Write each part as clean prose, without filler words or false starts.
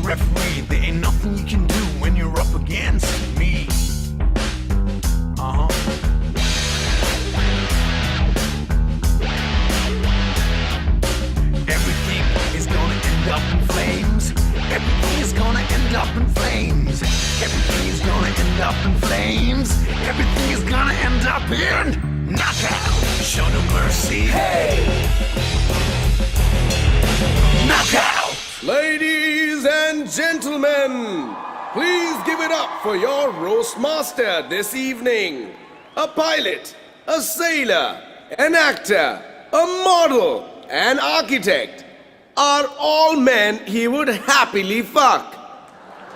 referee. There ain't nothing you can do when you're up against me. Everything is gonna end up in flames. Everything is gonna end up in flames. Everything is gonna end up in flames. Everything is gonna end up in knockout. Show no mercy. Hey! Knockout! Ladies and gentlemen, please give it up for your roast master this evening. A pilot, a sailor, an actor, a model, an architect are all men he would happily fuck.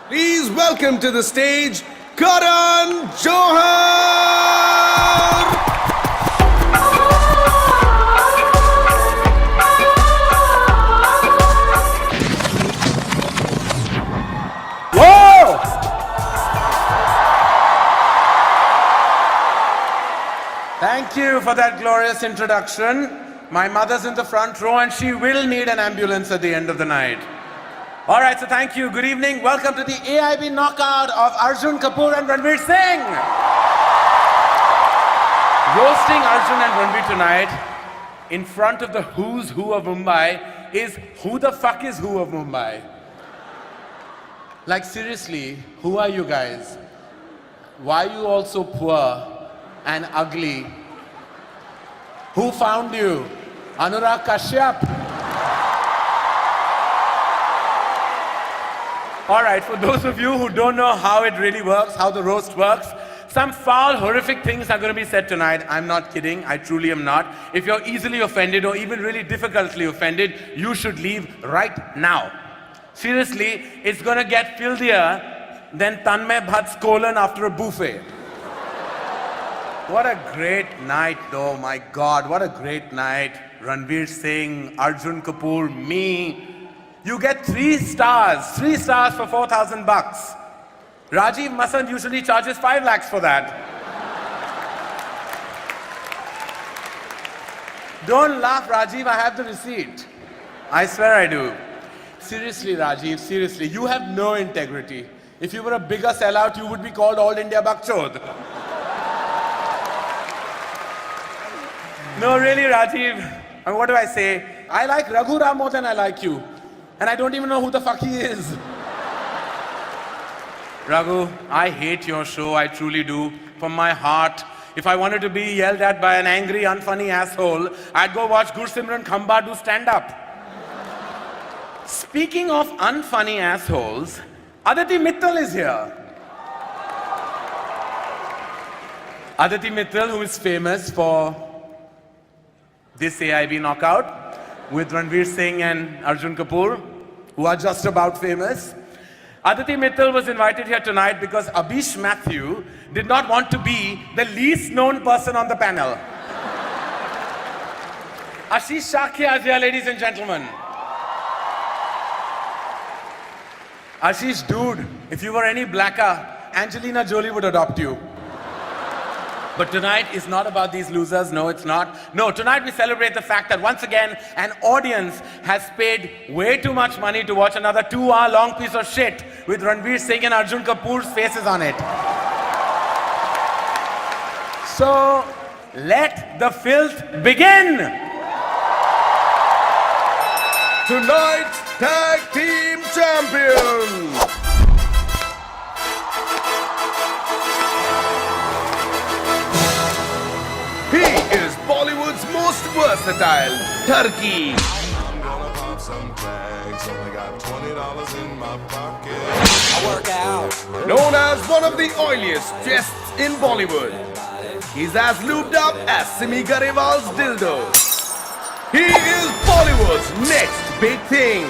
Please welcome to the stage, Karan Johar! Thank you for that glorious introduction. My mother's in the front row and she will need an ambulance at the end of the night. All right, so thank you. Good evening. Welcome to the AIB knockout of Arjun Kapoor and Ranveer Singh. Roasting Arjun and Ranveer tonight in front of the who's who of Mumbai is who the fuck is who of Mumbai? Like seriously, who are you guys? Why are you all so poor and ugly? Who found you? Anurag Kashyap? All right, for those of you who don't know how it really works, how the roast works, some foul, horrific things are going to be said tonight. I'm not kidding. I truly am not. If you're easily offended or even really difficultly offended, you should leave right now. Seriously, it's going to get filthier than Tanmay Bhatt's colon after a buffet. What a great night though, my God, what a great night. Ranveer Singh, Arjun Kapoor, me. You get 3 stars for 4,000 bucks. Rajiv Masand usually charges 5 lakhs for that. Don't laugh, Rajiv, I have the receipt. I swear I do. Seriously, Rajiv, seriously, you have no integrity. If you were a bigger sellout, you would be called All India Bakchod. No, really, Rajiv, I mean, what do I say? I like Raghu Ram more than I like you. And I don't even know who the fuck he is. Raghu, I hate your show, I truly do. From my heart. If I wanted to be yelled at by an angry, unfunny asshole, I'd go watch Gursimran Khamba do stand-up. Speaking of unfunny assholes, Aditi Mittal is here. Aditi Mittal, who is famous for this AIB knockout with Ranveer Singh and Arjun Kapoor, who are just about famous. Aditi Mittal was invited here tonight because Abish Mathew did not want to be the least known person on the panel. Ashish Shakya is here, ladies and gentlemen. Ashish, dude, if you were any blacker, Angelina Jolie would adopt you. But tonight is not about these losers. No, it's not. No, tonight we celebrate the fact that once again, an audience has paid way too much money to watch another 2-hour long piece of shit with Ranveer Singh and Arjun Kapoor's faces on it. So, let the filth begin! Tonight's Tag Team Champions! He is Bollywood's most versatile turkey. I'm gonna pop some tags, only got $20 in my pocket. I work out. Known as one of the oiliest chests in Bollywood. He's as lubed up as Simi Garewal's dildo. He is Bollywood's next big thing.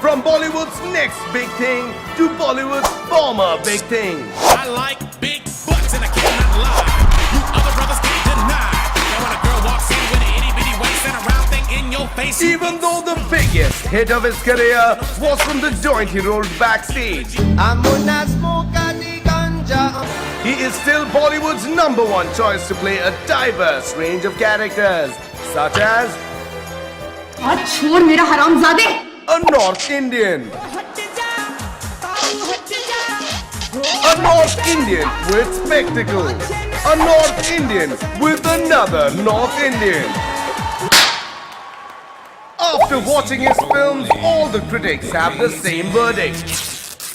From Bollywood's next big thing to Bollywood's former big thing. I like big butts and I cannot lie. You other brothers can't deny. Now when a girl walks in with an itty bitty waist and a round thing in your face. Even though the biggest hit of his career was from the joint he rolled backstage, he is still Bollywood's #1 choice to play a diverse range of characters, such as छोड़ मेरा हरामजादे a North Indian, A North Indian with spectacles. A North Indian with another North Indian. After watching his films, all the critics have the same verdict.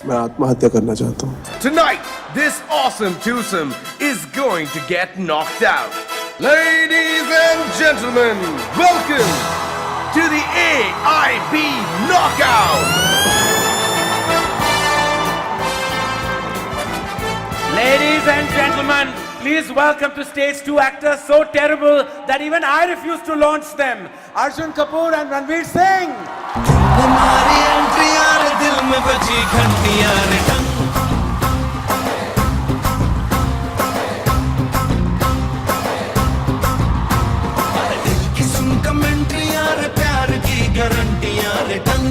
मैं आत्महत्या करना चाहता हूँ. Tonight, this awesome twosome is going to get knocked out. Ladies and gentlemen, welcome to the AIB Knockout. Ladies and gentlemen, please welcome to stage 2 actors so terrible that even I refuse to launch them. Arjun Kapoor and Ranveer Singh. हमारी entry यार दिल में बजी घंटियां रे टंग दिल की सुन commentary यार प्यार की गारंटियां रे टंग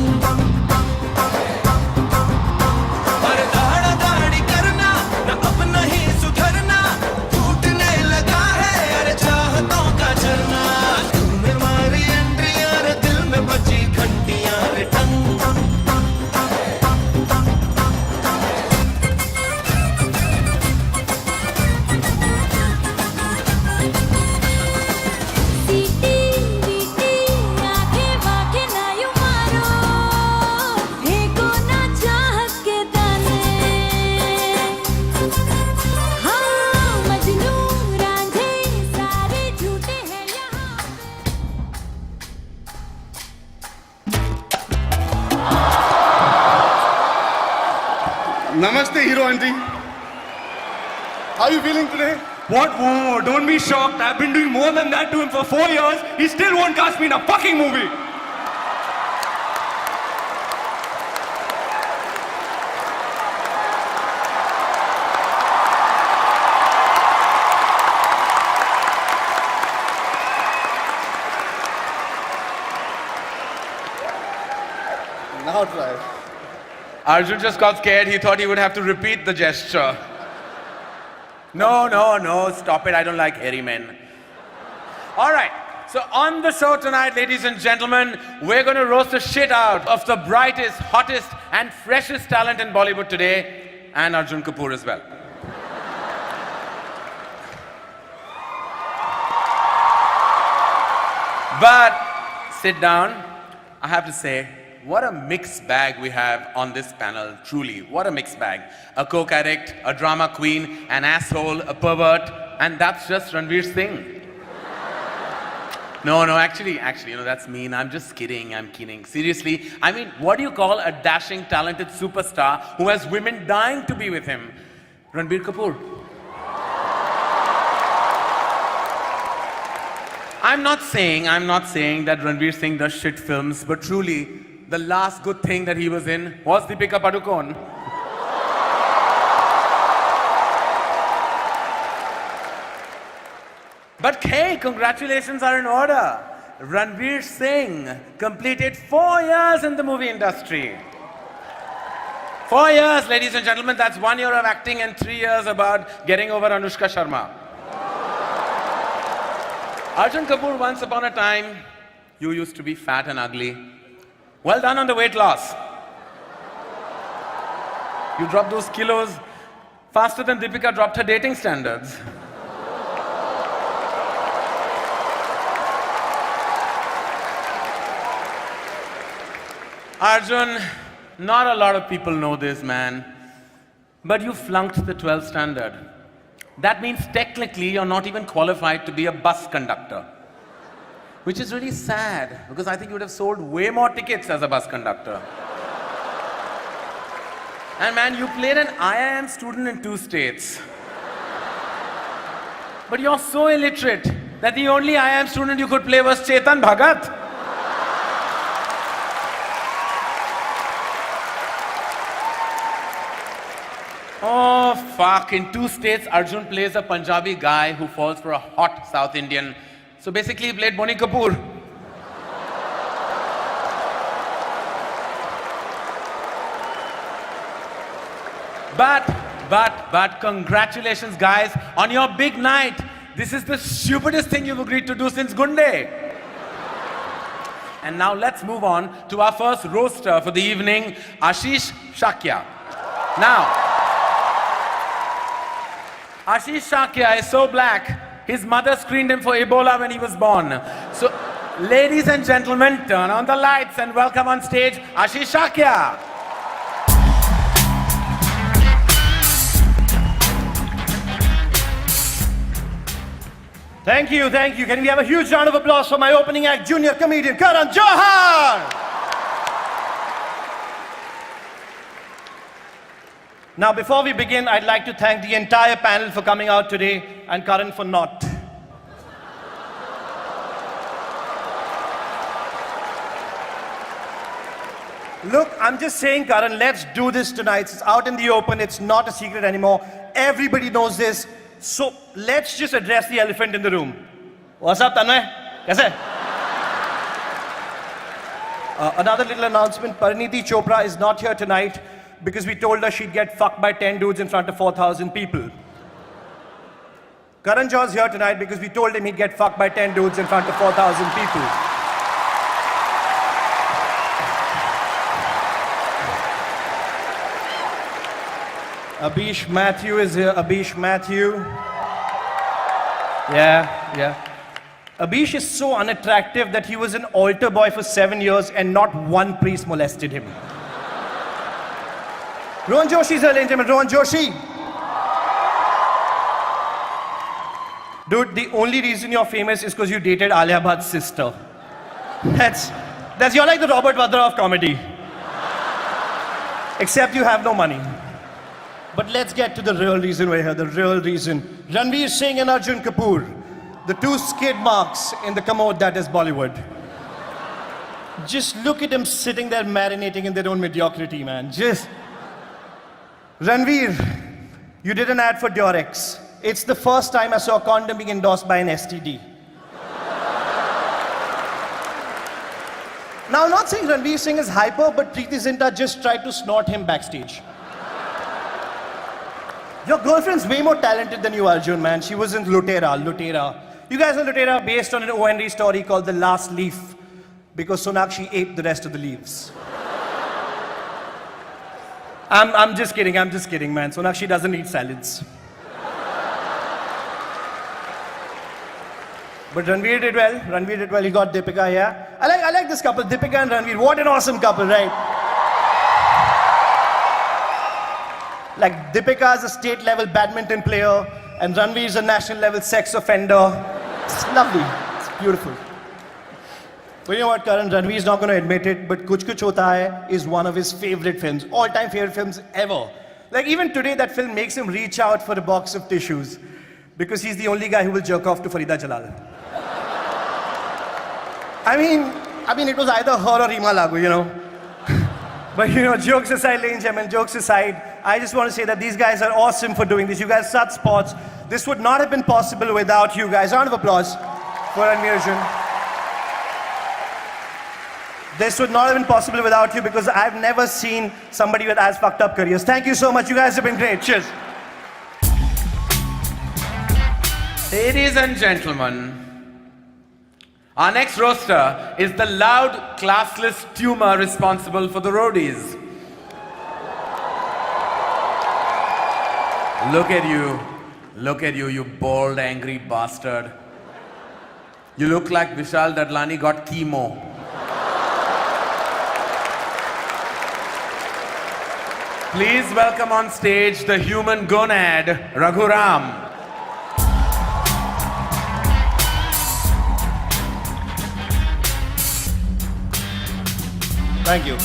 पर दाड़ा दाड़ी करना ना अब नहीं सुधरना टूटने लगा है यार चाहतों का झरना तूने मारी एंट्री यार दिल में बजी घंटियां रे टंग सीटी बीटी आगे बागे ना यू मारो फेंको ना चाहत के दाने हाँ मजनू रांझे सारे झूठे हैं यहाँ Namaste, Hero Auntie. How are you feeling today? What? Whoa, don't be shocked. I've been doing more than that to him for 4 years. He still won't cast me in a fucking movie. Now try. Arjun just got scared. He thought he would have to repeat the gesture. No, no, no. Stop it. I don't like hairy men. All right. So on the show tonight, ladies and gentlemen, we're going to roast the shit out of the brightest, hottest, and freshest talent in Bollywood today, and Arjun Kapoor as well. But sit down. I have to say, what a mixed bag we have on this panel, truly. What a mixed bag. A coke addict, a drama queen, an asshole, a pervert, and that's just Ranveer Singh. No, actually, that's mean. I'm just kidding, I'm kidding. Seriously, I mean, what do you call a dashing, talented superstar who has women dying to be with him? Ranbir Kapoor. I'm not saying that Ranveer Singh does shit films, but truly, the last good thing that he was in was Deepika Padukone. But hey, congratulations are in order. Ranveer Singh completed 4 years in the movie industry. 4 years, ladies and gentlemen, that's 1 year of acting and 3 years about getting over Anushka Sharma. Arjun Kapoor, once upon a time, you used to be fat and ugly. Well done on the weight loss. You dropped those kilos faster than Deepika dropped her dating standards. Arjun, not a lot of people know this, man, but you flunked the 12th standard. That means technically you're not even qualified to be a bus conductor. Which is really sad, because I think you would have sold way more tickets as a bus conductor. And man, you played an IIM student in 2 states. But you're so illiterate that the only IIM student you could play was Chetan Bhagat. Oh, fuck. In 2 states, Arjun plays a Punjabi guy who falls for a hot South Indian. So basically, he played Bonnie Kapoor. But congratulations, guys, on your big night. This is the stupidest thing you've agreed to do since Gunde. And now let's move on to our first roaster for the evening, Ashish Shakya. Now, Ashish Shakya is so black, his mother screened him for Ebola when he was born. So, ladies and gentlemen, turn on the lights and welcome on stage Ashish Shakya. Thank you, thank you. Can we have a huge round of applause for my opening act, junior comedian Karan Johar? Now, before we begin, I'd like to thank the entire panel for coming out today and Karan for not. Look, I'm just saying, Karan, let's do this tonight. It's out in the open. It's not a secret anymore. Everybody knows this. So let's just address the elephant in the room. What's up, Tanmay? Kaise? Another little announcement. Parineeti Chopra is not here tonight because we told her she'd get fucked by 10 dudes in front of 4,000 people. Karan Johar's here tonight because we told him he'd get fucked by 10 dudes in front of 4,000 people. Abish Matthew is here. Abish Matthew. Yeah. Abish is so unattractive that he was an altar boy for 7 years and not one priest molested him. Rohan Joshi is here, ladies and gentlemen. Rohan Joshi. Dude, the only reason you're famous is because you dated Alia Bhatt's sister. You're like the Robert Vadra of comedy. Except you have no money. But let's get to the real reason we're here, the real reason. Ranveer Singh and Arjun Kapoor, the two skid marks in the commode that is Bollywood. Just look at them sitting there marinating in their own mediocrity, man. Ranveer, you did an ad for Durex. It's the first time I saw a condom being endorsed by an STD. Now, I'm not saying Ranveer Singh is hyper, but Preeti Zinta just tried to snort him backstage. Your girlfriend's way more talented than you, Arjun, man. She was in Lutera. You guys know Lutera based on an O. Henry story called The Last Leaf, because Sonakshi ate the rest of the leaves. I'm just kidding, man. Sonakshi doesn't eat salads. But Ranveer did well. He got Deepika here. I like this couple, Deepika and Ranveer. What an awesome couple, right? Like, Deepika is a state-level badminton player, and Ranveer is a national-level sex offender. It's lovely. It's beautiful. But you know what, Karan? Ranveer is not going to admit it, but Kuch Kuch Hota Hai is one of his favorite films, all-time favorite films ever. Like, even today, that film makes him reach out for a box of tissues, because he's the only guy who will jerk off to Farida Jalal. I mean, it was either her or Reema Lagoo, you know. But you know, jokes aside, ladies and gentlemen, jokes aside, I just want to say that these guys are awesome for doing this. You guys are such sports. This would not have been possible without you guys. Round of applause for Ranveer Arjun. This would not have been possible without you because I've never seen somebody with as fucked up careers. Thank you so much. You guys have been great. Cheers. Ladies and gentlemen, our next roaster is the loud, classless tumor responsible for the roadies. Look at you, you bald, angry bastard. You look like Vishal Dadlani got chemo. Please welcome on stage the human gonad, Raghuram. Thank you.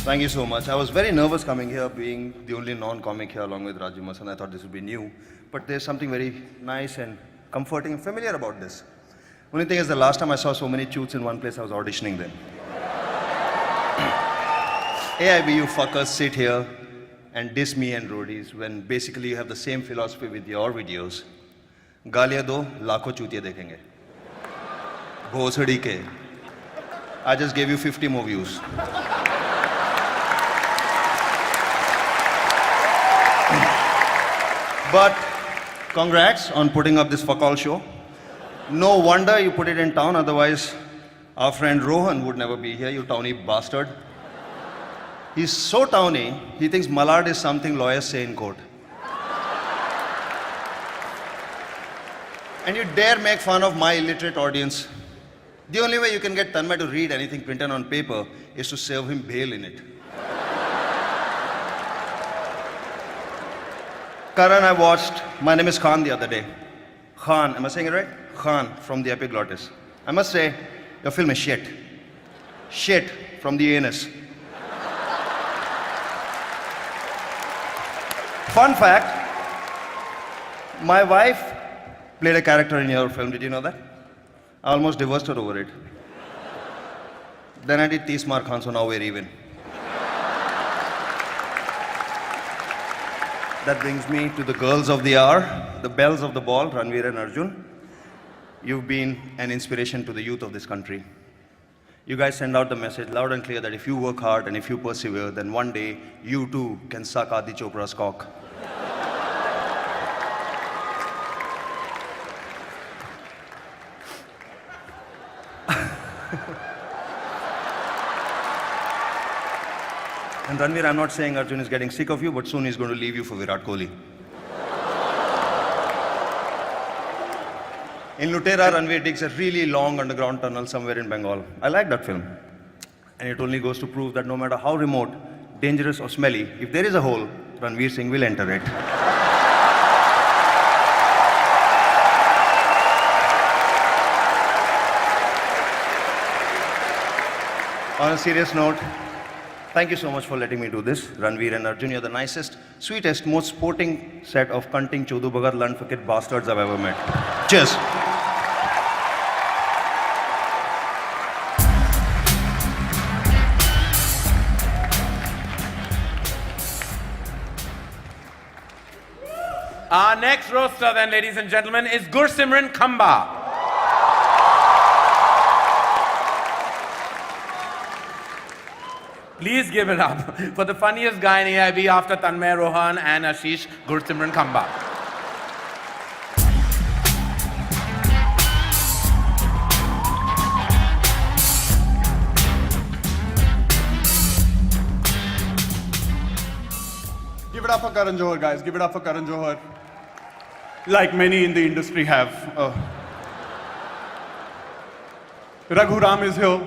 Thank you so much. I was very nervous coming here, being the only non-comic here along with Raju Masan. I thought this would be new. But there's something very nice and comforting and familiar about this. Only thing is, the last time I saw so many choots in one place, I was auditioning them. AIB, you fuckers sit here and diss me and roadies when basically you have the same philosophy with your videos. Gaaliyan do, lakhon chutiye dekhenge. Bhosadi ke. I just gave you 50 more views. But congrats on putting up this fuck all show. No wonder you put it in town, otherwise our friend Rohan would never be here, you towny bastard. He's so towny, he thinks Malad is something lawyers say in court. And you dare make fun of my illiterate audience. The only way you can get Tanmay to read anything printed on paper is to serve him bail in it. Karan, I watched My Name is Khan the other day. Khan, am I saying it right? Khan from the Epiglottis. I must say, your film is shit. Shit from the anus. Fun fact, my wife played a character in your film. Did you know that? I almost divorced her over it. Then I did 30 Khan, so now we're even. That brings me to the girls of the hour, the belles of the ball, Ranveer and Arjun. You've been an inspiration to the youth of this country. You guys send out the message loud and clear that if you work hard and if you persevere, then one day you too can suck Adi Chopra's cock. And Ranveer, I'm not saying Arjun is getting sick of you, but soon he's going to leave you for Virat Kohli. In Lutera, Ranveer digs a really long underground tunnel somewhere in Bengal. I like that film. And it only goes to prove that no matter how remote, dangerous or smelly, if there is a hole, Ranveer Singh will enter it. On a serious note, thank you so much for letting me do this. Ranveer and Arjun, you're the nicest, sweetest, most sporting set of cunting chodu bagar lunfakit bastards I've ever met. Cheers. Our next roaster then, ladies and gentlemen, is Gursimran Khamba. Please give it up for the funniest guy in AIB after Tanmay Rohan and Ashish, Gursimran Khamba. Give it up for Karan Johar, guys. Give it up for Karan Johar. Like many in the industry have. Raghu Ram is here.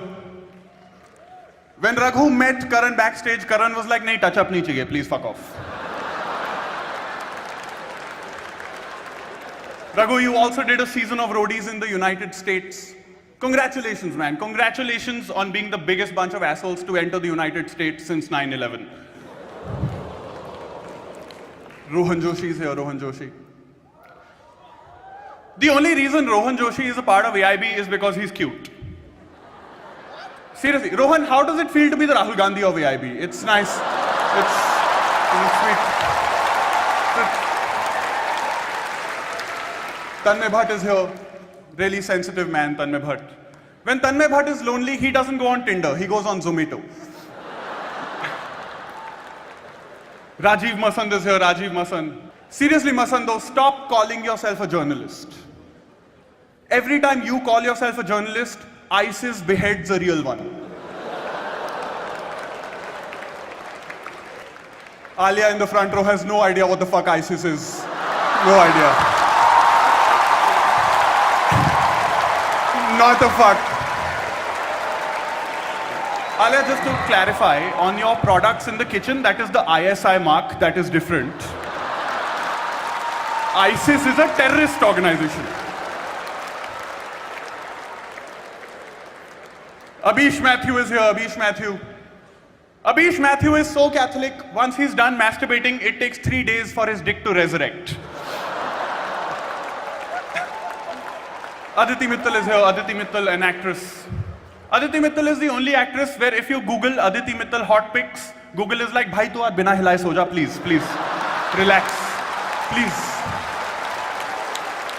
When Raghu met Karan backstage, Karan was like, "Nahi, touch up nahi chahiye, please fuck off." Raghu, you also did a season of roadies in the United States. Congratulations, man. Congratulations on being the biggest bunch of assholes to enter the United States since 9/11. Rohan Joshi is here, Rohan Joshi. The only reason Rohan Joshi is a part of AIB is because he's cute. Seriously, Rohan, how does it feel to be the Rahul Gandhi of AIB? It's nice. It's sweet. Tanmay Bhatt is here. Really sensitive man, Tanmay Bhatt. When Tanmay Bhatt is lonely, he doesn't go on Tinder. He goes on Zomato. Rajiv Masand is here, Rajiv Masand. Seriously, Masando, stop calling yourself a journalist. Every time you call yourself a journalist, ISIS beheads a real one. Alia in the front row has no idea what the fuck ISIS is. No idea. Not a fuck. Alia, just to clarify, on your products in the kitchen, that is the ISI mark, that is different. ISIS is a terrorist organization. Abish Mathew is here, Abish Mathew. Abish Mathew is so Catholic, once he's done masturbating, it takes 3 days for his dick to resurrect. Aditi Mittal is here, Aditi Mittal, an actress. Aditi Mittal is the only actress where if you Google Aditi Mittal hot pics, Google is like, "Bhai, tu aaj bina hilaye so ja, please, please. Relax. Please.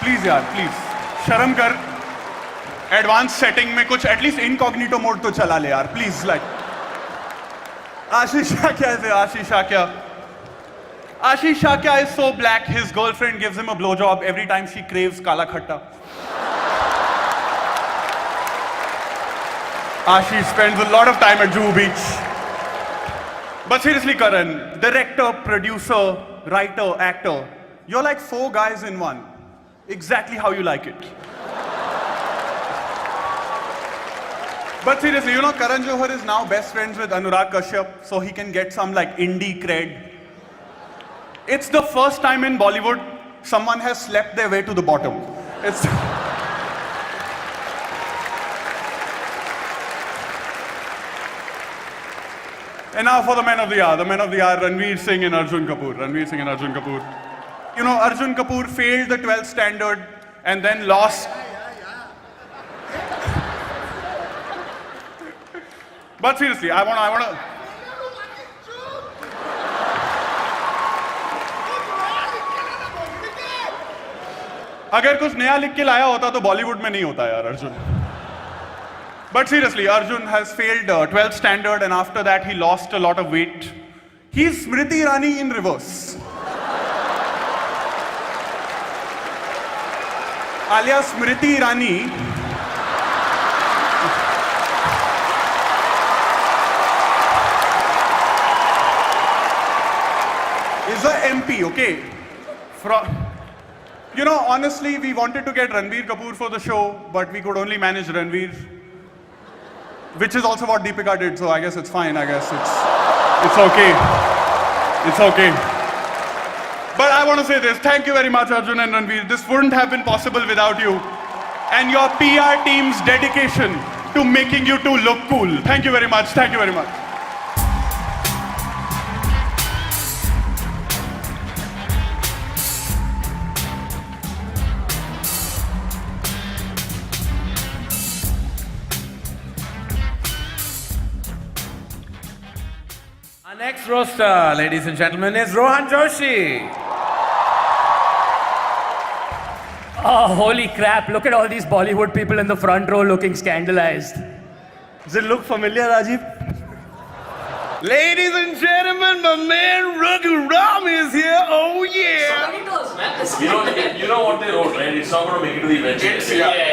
Please, yaar, please. Sharam kar. Advanced setting mein kuch, at least incognito mode to chala le, yaar. Please, like. Ashish Shakya is here, Ashish Shakya. Ashish Shakya is so black, his girlfriend gives him a blowjob every time she craves kala khatta. Ashish spends a lot of time at Juhu Beach. But seriously, Karan, director, producer, writer, actor, you're like 4 guys in one. exactly how you like it. But seriously, you know, Karan Johar is now best friends with Anurag Kashyap, so he can get some like indie cred. It's the first time in Bollywood someone has slept their way to the bottom. It's And now for the men of the hour. The men of the hour, Ranveer Singh and Arjun Kapoor. Ranveer Singh and Arjun Kapoor. You know, Arjun Kapoor failed the 12th standard and then lost. But seriously, I wanna. अगर कुछ नया लिख के लाया होता तो बॉलीवुड में नहीं होता यार Arjun. But seriously, Arjun has failed 12th standard and after that he lost a lot of weight. He's Smriti Irani in reverse. Alias Smriti Irani is a MP, okay? You know, honestly, we wanted to get Ranbir Kapoor for the show, but we could only manage Ranveer. Which is also what Deepika did, so I guess it's fine. I guess it's okay. It's okay. But I want to say this. Thank you very much, Arjun and Ranveer. This wouldn't have been possible without you. And your PR team's dedication to making you two look cool. Thank you very much. Thank you very much. Our next roaster, ladies and gentlemen, is Rohan Joshi. Oh, holy crap. Look at all these Bollywood people in the front row looking scandalized. Does it look familiar, Rajiv? Ladies and gentlemen, my man Raghu Ram is here. Oh yeah! You know what they wrote, right? It's not going to make it to the event.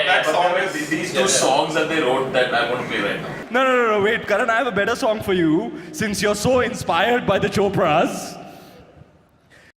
That song But is- these two songs that they wrote that I want to play right now. No, wait, Karan, I have a better song for you since you're so inspired by the Chopras.